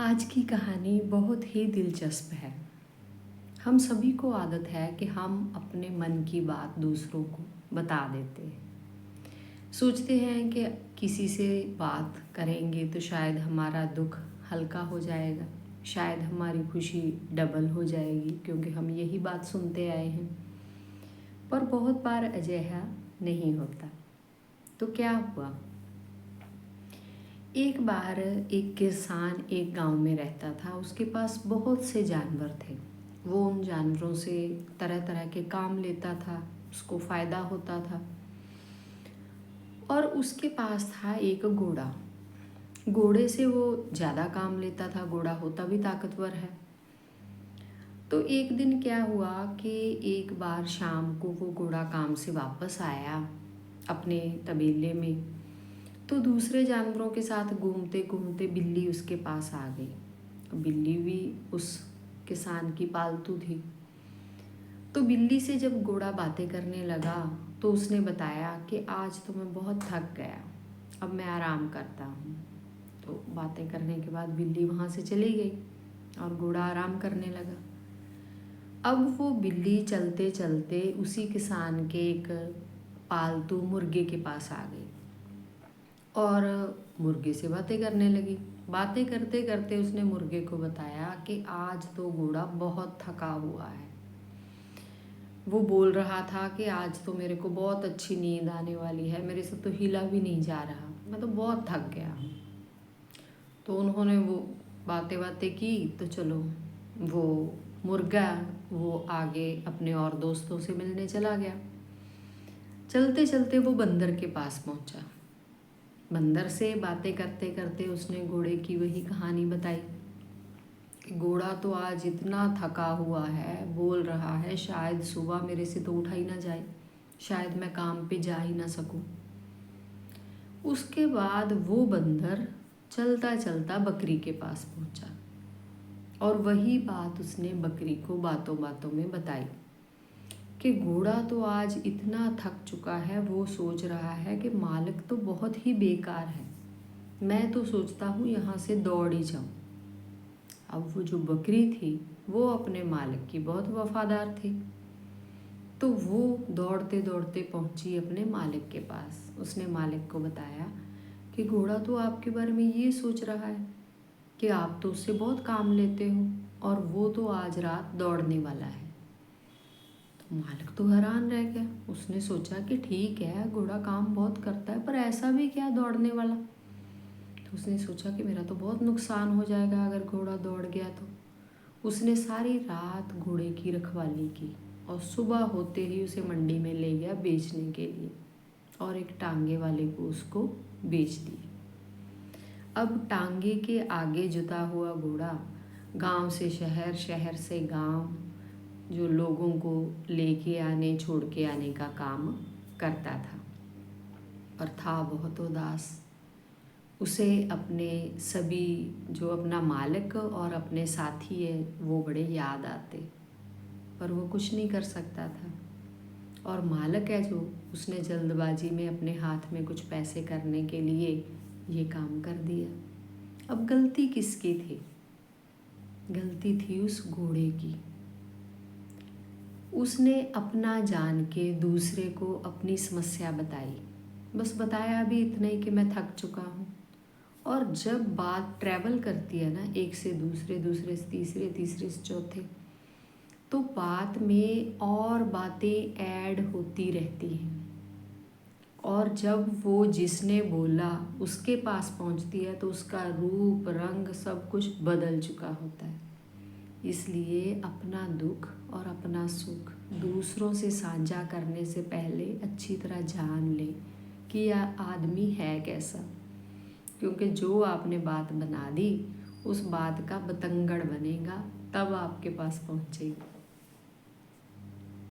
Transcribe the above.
आज की कहानी बहुत ही दिलचस्प है। हम सभी को आदत है कि हम अपने मन की बात दूसरों को बता देते हैं। सोचते हैं कि किसी से बात करेंगे तो शायद हमारा दुख हल्का हो जाएगा, शायद हमारी खुशी डबल हो जाएगी, क्योंकि हम यही बात सुनते आए हैं। पर बहुत बार अजैसा नहीं होता। तो क्या हुआ? एक बार एक किसान एक गांव में रहता था। उसके पास बहुत से जानवर थे। वो उन जानवरों से तरह तरह के काम लेता था, उसको फ़ायदा होता था। और उसके पास था एक घोड़ा। घोड़े से वो ज़्यादा काम लेता था, घोड़ा होता भी ताकतवर है। तो एक दिन क्या हुआ कि एक बार शाम को वो घोड़ा काम से वापस आया अपने तबेले में। तो दूसरे जानवरों के साथ घूमते घूमते बिल्ली उसके पास आ गई। बिल्ली भी उस किसान की पालतू थी। तो बिल्ली से जब घोड़ा बातें करने लगा तो उसने बताया कि आज तो मैं बहुत थक गया, अब मैं आराम करता हूँ। तो बातें करने के बाद बिल्ली वहाँ से चली गई और घोड़ा आराम करने लगा। अब वो बिल्ली चलते चलते उसी किसान के एक पालतू मुर्गे के पास आ गई और मुर्गे से बातें करने लगी। बातें करते करते उसने मुर्गे को बताया कि आज तो घोड़ा बहुत थका हुआ है। वो बोल रहा था कि आज तो मेरे को बहुत अच्छी नींद आने वाली है, मेरे से तो हिला भी नहीं जा रहा, मैं तो बहुत थक गया हूँ। तो उन्होंने वो बातें बातें की। तो चलो, वो मुर्गा वो आगे अपने और दोस्तों से मिलने चला गया। चलते चलते वो बंदर के पास पहुँचा। बंदर से बातें करते करते उसने घोड़े की वही कहानी बताई कि घोड़ा तो आज इतना थका हुआ है, बोल रहा है शायद सुबह मेरे से तो उठा ही ना जाए, शायद मैं काम पे जा ही ना सकूं। उसके बाद वो बंदर चलता चलता बकरी के पास पहुंचा और वही बात उसने बकरी को बातों बातों में बताई कि घोड़ा तो आज इतना थक चुका है, वो सोच रहा है कि मालिक तो बहुत ही बेकार है, मैं तो सोचता हूँ यहाँ से दौड़ ही जाऊँ। अब वो जो बकरी थी वो अपने मालिक की बहुत वफादार थी। तो वो दौड़ते दौड़ते पहुंची अपने मालिक के पास। उसने मालिक को बताया कि घोड़ा तो आपके बारे में ये सोच रहा है कि आप तो उससे बहुत काम लेते हो और वो तो आज रात दौड़ने वाला है। तो मालिक तो हैरान रह गया। उसने सोचा कि ठीक है, घोड़ा काम बहुत करता है, पर ऐसा भी क्या दौड़ने वाला। तो उसने सोचा कि मेरा तो बहुत नुकसान हो जाएगा अगर घोड़ा दौड़ गया। तो उसने सारी रात घोड़े की रखवाली की और सुबह होते ही उसे मंडी में ले गया बेचने के लिए और एक टांगे वाले को उसको बेच दिया। अब टांगे के आगे जुता हुआ घोड़ा गांव से शहर, शहर से गांव, जो लोगों को लेके आने छोड़ के आने का काम करता था, पर था बहुत उदास। उसे अपने सभी, जो अपना मालिक और अपने साथी है, वो बड़े याद आते, पर वो कुछ नहीं कर सकता था। और मालिक है जो, उसने जल्दबाजी में अपने हाथ में कुछ पैसे करने के लिए ये काम कर दिया। अब गलती किसकी थी? गलती थी उस घोड़े की। उसने अपना जान के दूसरे को अपनी समस्या बताई, बस बताया भी इतना ही कि मैं थक चुका हूँ। और जब बात ट्रैवल करती है ना, एक से दूसरे, दूसरे से तीसरे, तीसरे से चौथे, तो बात में और बातें ऐड होती रहती हैं। और जब वो जिसने बोला उसके पास पहुंचती है तो उसका रूप, रंग, सब कुछ बदल चुका होता है। इसलिए अपना दुख और अपना सुख दूसरों से साझा करने से पहले अच्छी तरह जान ले कि यह आदमी है कैसा, क्योंकि जो आपने बात बना दी उस बात का बतंगड़ बनेगा, तब आपके पास पहुंचेगी।